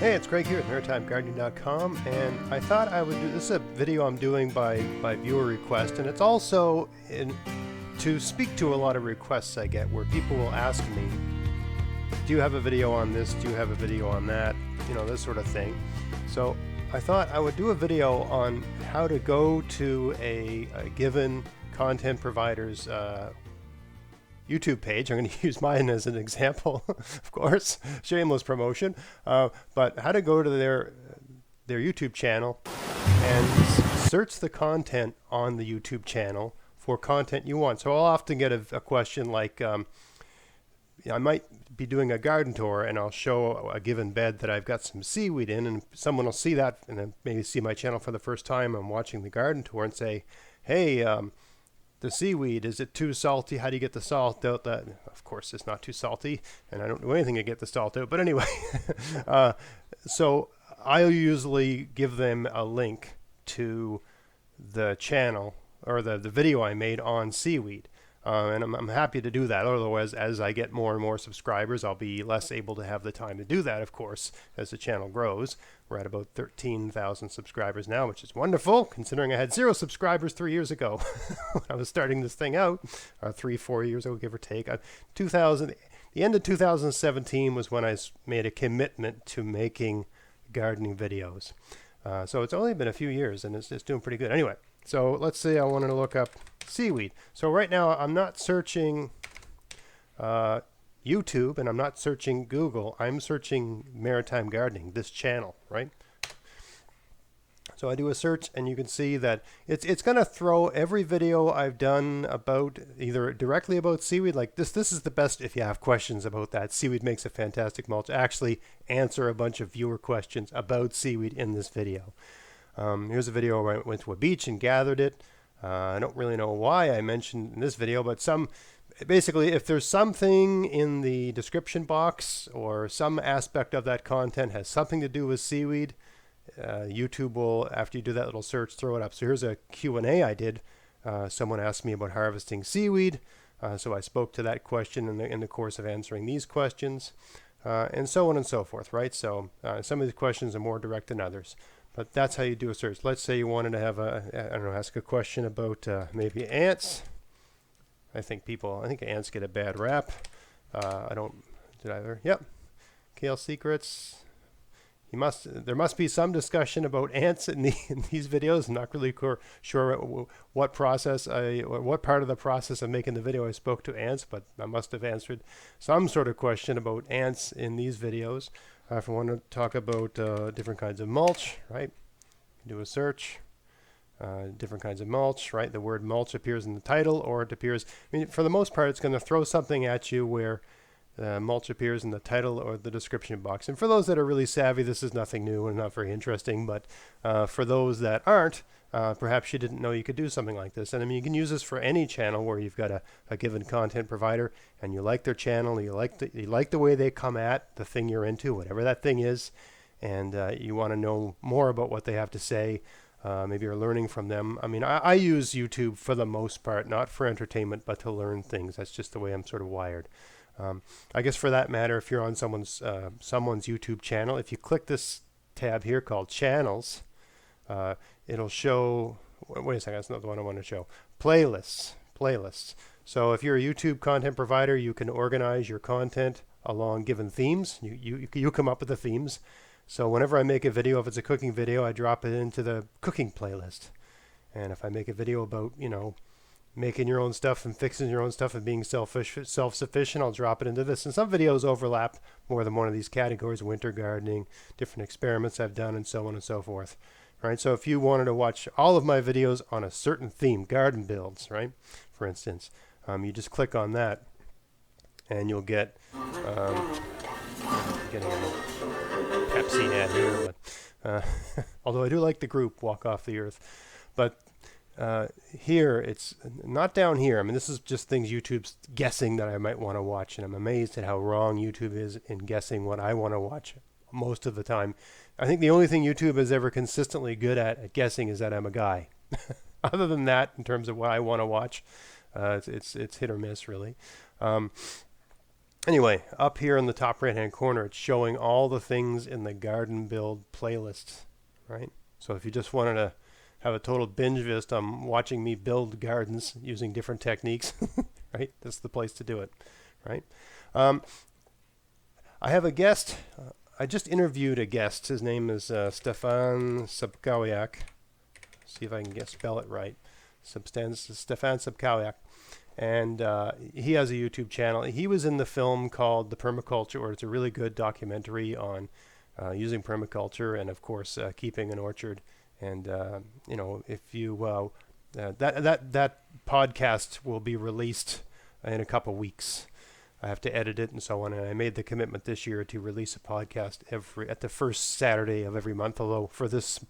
Hey, it's Greg here at MaritimeGardening.com, and I thought I would do this is a video I'm doing by viewer request, and it's also to speak to a lot of requests I get where people will ask me, do you have a video on this, do you have a video on that, you know, this sort of thing. So I thought I would do a video on how to go to a given content provider's YouTube page. I'm going to use mine as an example, of course, shameless promotion, but how to go to their YouTube channel and search the content on the YouTube channel for content you want. So I'll often get a question like, I might be doing a garden tour and I'll show a given bed that I've got some seaweed in, and someone will see that and then maybe see my channel for the first time. I'm watching the garden tour and say, hey, the seaweed, is it too salty? How do you get the salt out? That, of course, it's not too salty, and I don't do anything to get the salt out. But anyway, so I'll usually give them a link to the channel or the video I made on seaweed. And I'm happy to do that. Otherwise, as I get more and more subscribers, I'll be less able to have the time to do that, of course, as the channel grows. We're at about 13,000 subscribers now, which is wonderful, considering I had 0 subscribers 3 years ago when I was starting this thing out, 3-4 years ago, give or take. The end of 2017 was when I made a commitment to making gardening videos. So it's only been a few years, and it's doing pretty good. Anyway, so let's say I wanted to look up seaweed. So right now I'm not searching YouTube and I'm not searching Google. I'm searching Maritime Gardening, this channel, right? So I do a search and you can see that it's going to throw every video I've done about either directly about seaweed, like this is the best if you have questions about that. Seaweed makes a fantastic mulch. Actually answer a bunch of viewer questions about seaweed in this video. Here's a video where I went to a beach and gathered it. I don't really know why I mentioned in this video, but basically if there's something in the description box or some aspect of that content has something to do with seaweed, YouTube will, after you do that little search, throw it up. So here's a Q&A I did. Someone asked me about harvesting seaweed, so I spoke to that question in the course of answering these questions, and so on and so forth, right? So some of these questions are more direct than others. But that's how you do a search. Let's say you wanted to have ask a question about maybe ants. I think ants get a bad rap. Yep. Kale secrets. There must be some discussion about ants in these videos. I'm not really sure what part of the process of making the video I spoke to ants, but I must have answered some sort of question about ants in these videos. If I want to talk about different kinds of mulch, right? Do a search. Different kinds of mulch, right? The word mulch appears in the title, or it appears, for the most part, it's going to throw something at you where mulch appears in the title or the description box. And for those that are really savvy, this is nothing new and not very interesting. But for those that aren't, perhaps you didn't know you could do something like this. And you can use this for any channel where you've got a given content provider and you like their channel, you like the way they come at the thing you're into, whatever that thing is, and you want to know more about what they have to say. Maybe you're learning from them. I use YouTube for the most part, not for entertainment, but to learn things. That's just the way I'm sort of wired. I guess for that matter, if you're on someone's YouTube channel, if you click this tab here called Channels, it'll show, wait a second, that's not the one I want to show, Playlists. So if you're a YouTube content provider, you can organize your content along given themes. You come up with the themes. So whenever I make a video, if it's a cooking video, I drop it into the cooking playlist. And if I make a video about, making your own stuff and fixing your own stuff and being self-sufficient, I'll drop it into this. And some videos overlap more than one of these categories: winter gardening, different experiments I've done, and so on and so forth. Right? So if you wanted to watch all of my videos on a certain theme, garden builds, right, for instance, you just click on that and you'll get getting a Pepsi ad here, but although I do like the group Walk Off the Earth. But here, it's not down here. This is just things YouTube's guessing that I might want to watch, and I'm amazed at how wrong YouTube is in guessing what I want to watch most of the time. I think the only thing YouTube is ever consistently good at guessing is that I'm a guy. Other than that, in terms of what I want to watch, it's hit or miss, really. Anyway, up here in the top right hand corner, it's showing all the things in the garden build playlist, right? So if you just wanted to have a total binge list on watching me build gardens using different techniques, right? That's the place to do it, right? Um, I have a guest. I just interviewed a guest. His name is Stefan Subkowiak. See if I can spell it right. Stefan Subkowiak. And he has a YouTube channel. He was in the film called The Permaculture, or it's a really good documentary on using permaculture and, of course, keeping an orchard. And if you that podcast will be released in a couple weeks. I have to edit it and so on. And I made the commitment this year to release a podcast at the first Saturday of every month. Although for this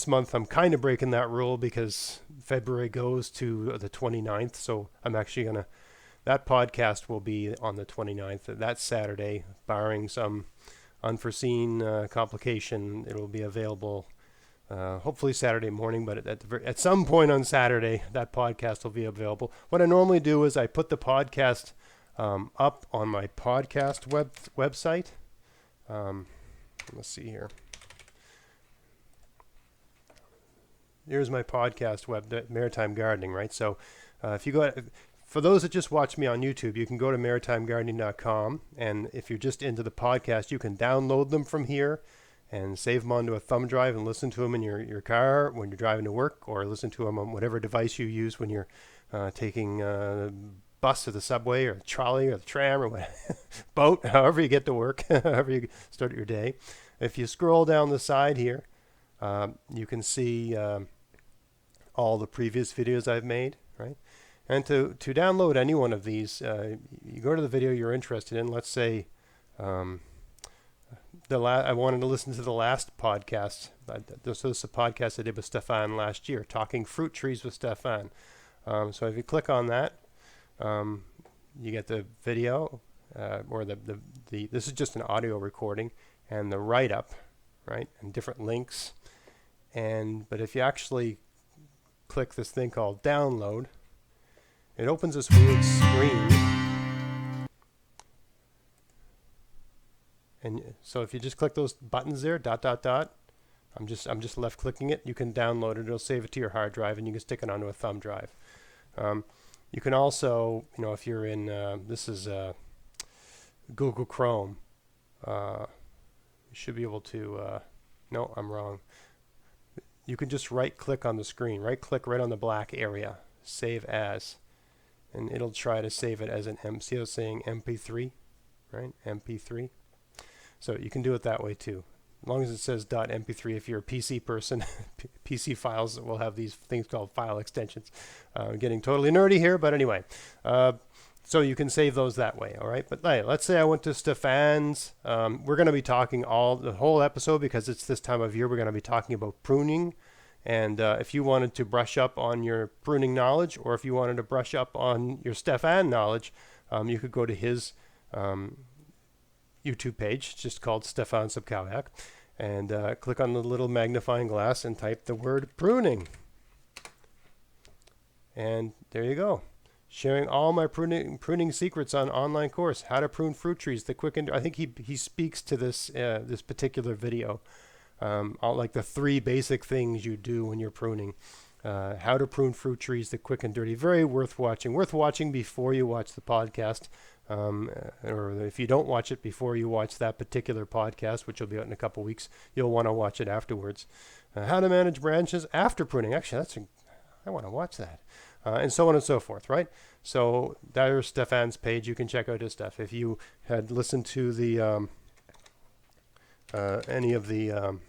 month, I'm kind of breaking that rule because February goes to the 29th. So I'm actually that podcast will be on the 29th. That Saturday, barring some unforeseen complication, it will be available hopefully Saturday morning. But at some point on Saturday, that podcast will be available. What I normally do is I put the podcast up on my podcast website. Let's see here. Here's my podcast Maritime Gardening, right? So if you for those that just watch me on YouTube, you can go to maritimegardening.com, and if you're just into the podcast, you can download them from here and save them onto a thumb drive and listen to them in your car when you're driving to work, or listen to them on whatever device you use when you're taking bus or the subway or the trolley or the tram or whatever, boat, however you get to work, however you start your day. If you scroll down the side here, you can see all the previous videos I've made, right? And to download any one of these, you go to the video you're interested in. Let's say I wanted to listen to the last podcast. This is a podcast I did with Stefan last year, Talking Fruit Trees with Stefan. So if you click on that, you get the video, or this is just an audio recording, and the write-up, right, and different links. But if you actually click this thing called download, it opens this weird screen. And so if you just click those buttons there, ... I'm just left clicking it. You can download it. It'll save it to your hard drive, and you can stick it onto a thumb drive. You can also, if you're in, this is Google Chrome, you should be able to, no, I'm wrong. You can just right-click on the screen, right-click right on the black area, save as, and it'll try to save it as an see how it's saying MP3, right? MP3. So you can do it that way too. As long as it says .mp3, if you're a PC person, PC files will have these things called file extensions. Getting totally nerdy here, but anyway. So you can save those that way, all right? But hey, let's say I went to Stefan's. We're going to be talking the whole episode, because it's this time of year. We're going to be talking about pruning. And if you wanted to brush up on your pruning knowledge, or if you wanted to brush up on your Stefan knowledge, you could go to his YouTube page, just called Stefan Subkowiak, and click on the little magnifying glass and type the word pruning. And there you go. Sharing all my pruning secrets on online course, How to Prune Fruit Trees, the quick and I think he speaks to this this particular video, like the 3 basic things you do when you're pruning. How to Prune Fruit Trees, the quick and dirty. Very worth watching. Worth watching before you watch the podcast. Or if you don't watch it before you watch that particular podcast, which will be out in a couple weeks, you'll want to watch it afterwards. How to manage branches after pruning. Actually, I want to watch that. And so on and so forth, right? So there's Stefan's page. You can check out his stuff. If you had listened to the any of the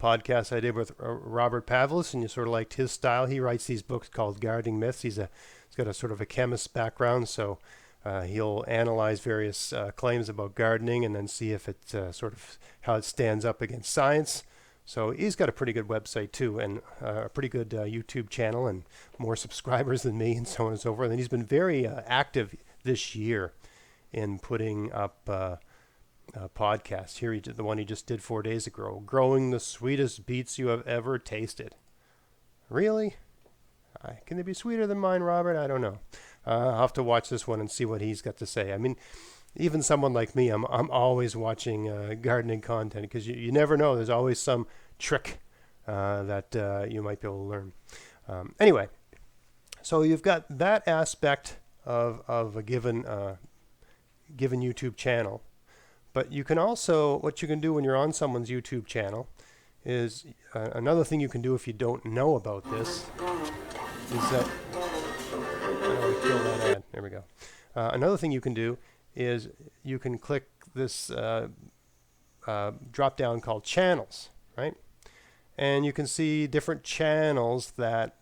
podcasts I did with Robert Pavlis, and you sort of liked his style, he writes these books called Gardening Myths. He's got a sort of a chemist background, so he'll analyze various claims about gardening and then see if it sort of how it stands up against science. So he's got a pretty good website too, and a pretty good YouTube channel, and more subscribers than me, and so on and so forth. And he's been very active this year in putting up podcasts. Here he did the one he just did 4 days ago, Growing the Sweetest Beets You Have Ever Tasted. Really? Can they be sweeter than mine, Robert? I don't know. I'll have to watch this one and see what he's got to say. I mean, even someone like me, I'm always watching gardening content because you never know. There's always some trick that you might be able to learn. Anyway, so you've got that aspect of a given YouTube channel. But you can also, what you can do when you're on someone's YouTube channel is another thing you can do if you don't know about this is that, kill that ad. There we go. Another thing you can do is you can click this drop down called channels, right? And you can see different channels that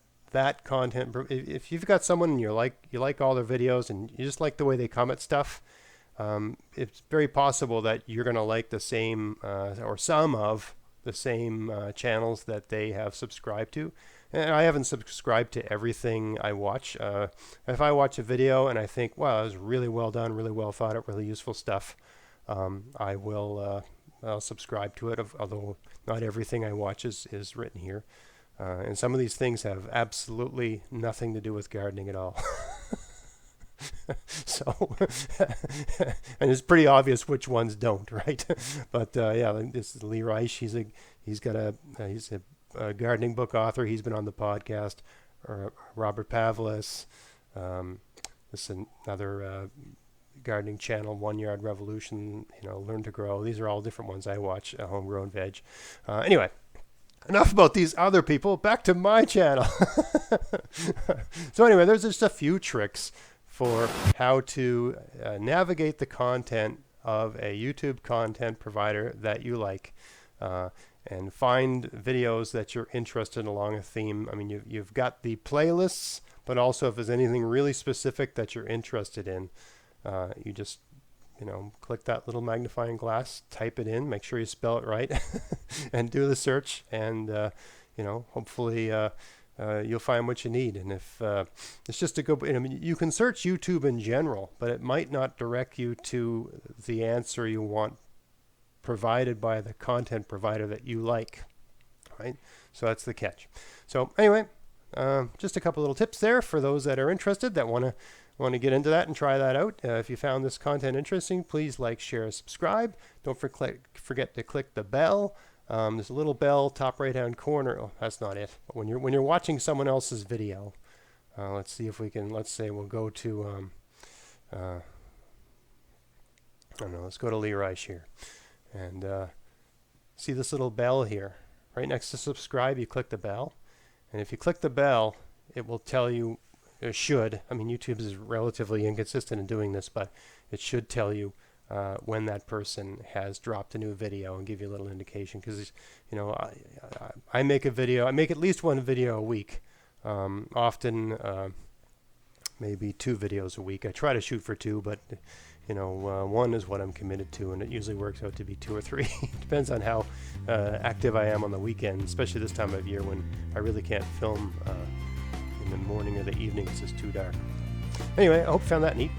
content. If you've got someone and you like all their videos and you just like the way they comment stuff, it's very possible that you're going to like the same or some of the same channels that they have subscribed to. And I haven't subscribed to everything I watch. If I watch a video and I think, wow, that was really well done, really well thought out, really useful stuff, I'll subscribe to it, although not everything I watch is written here. And some of these things have absolutely nothing to do with gardening at all. So, and it's pretty obvious which ones don't, right? But yeah, this is Lee Reich. He's a gardening book author. He's been on the podcast. Robert Pavlis. This is another gardening channel, 1 Yard Revolution. Learn to Grow. These are all different ones I watch. Homegrown Veg. Anyway. Enough about these other people. Back to my channel. So anyway, there's just a few tricks for how to navigate the content of a YouTube content provider that you like, and find videos that you're interested in along a theme. I mean, you've got the playlists, but also if there's anything really specific that you're interested in, you just click that little magnifying glass, type it in, make sure you spell it right, and do the search, and hopefully you'll find what you need. And if it's just a good, you can search YouTube in general, but it might not direct you to the answer you want provided by the content provider that you like, right? So that's the catch. So anyway, just a couple little tips there for those that are interested, that want to get into that and try that out. If you found this content interesting, please like, share, subscribe. Don't forget to click the bell. There's a little bell top right hand corner. Oh, that's not it. But when you're watching someone else's video, let's see if we can. Let's say we'll go to I don't know. Let's go to Lee Reich here, and see this little bell here right next to subscribe. You click the bell, and if you click the bell, it will tell you. It should. I mean, YouTube is relatively inconsistent in doing this, but it should tell you when that person has dropped a new video and give you a little indication. Because I make a video. I make at least one video a week. Often, maybe 2 videos a week. I try to shoot for 2, but one is what I'm committed to, and it usually works out to be 2 or 3. It depends on how active I am on the weekend, especially this time of year when I really can't film in the morning or the evening. It's just too dark. Anyway, I hope you found that neat.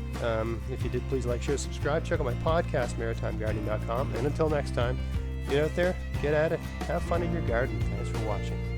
If you did, please like, share, subscribe. Check out my podcast, maritimegardening.com. And until next time, get out there, get at it, have fun in your garden. Thanks for watching.